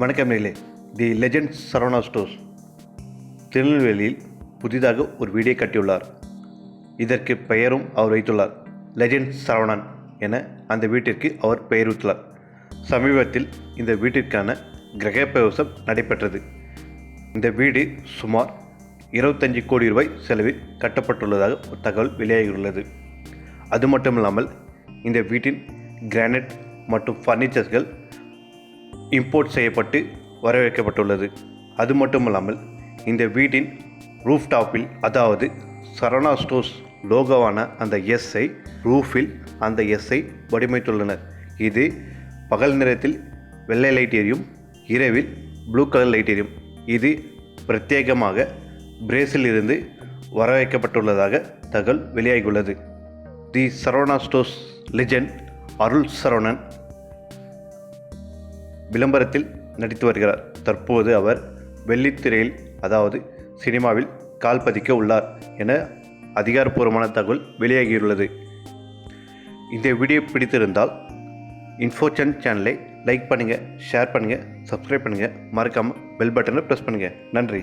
வணக்கம் நேயர்களே. தி legend Saravana stores திருநெல்வேலியில் புதிதாக ஒரு வீடை கட்டியுள்ளார். இதற்கு பெயரும் அவர் வைத்துள்ளார். லெஜெண்ட் சரவணன் என அந்த வீட்டிற்கு அவர் பெயர் வைத்துள்ளார். சமீபத்தில் இந்த வீட்டிற்கான கிரகப்பிரவேசம் நடைபெற்றது. இந்த வீடு சுமார் 25 கோடி ரூபாய் செலவில் கட்டப்பட்டுள்ளதாக ஒரு தகவல் வெளியாகியுள்ளது. அது மட்டுமில்லாமல் இந்த வீட்டின் கிரானைட் மற்றும் ஃபர்னிச்சர்ஸ்கள் இம்போர்ட் செய்யப்பட்டு வரவேற்கப்பட்டுள்ளது. அது மட்டுமல்லாமல் இந்த வீட்டின் ரூஃப் டாப்பில், அதாவது சரவணா ஸ்டோர்ஸ் லோகோவான அந்த எஸ்ஐ ரூஃபில் அந்த எஸ்ஐ வடிவமைத்துள்ளனர். இது பகல் நேரத்தில் வெள்ளை லைட் எரியும், இரவில் ப்ளூ கலர் லைட் எரியும். இது பிரத்யேகமாக பிரேசில் இருந்து வரவேற்கப்பட்டுள்ளதாக தகவல் வெளியாகியுள்ளது. தி சரவணா ஸ்டோர்ஸ் லெஜெண்ட் அருள் சரவணன் விளம்பரத்தில் நடித்து வருகிறார். தற்போது அவர் வெள்ளித்திரையில், அதாவது சினிமாவில் கால் பதிக்க உள்ளார் என அதிகாரப்பூர்வமான தகவல் வெளியாகியுள்ளது. இந்த வீடியோ பிடித்திருந்தால் இன்ஃபோசன் சேனலை லைக் பண்ணுங்கள், ஷேர் பண்ணுங்கள், சப்ஸ்கிரைப் பண்ணுங்கள், மறக்காமல் பெல் பட்டனை ப்ரெஸ் பண்ணுங்கள். நன்றி.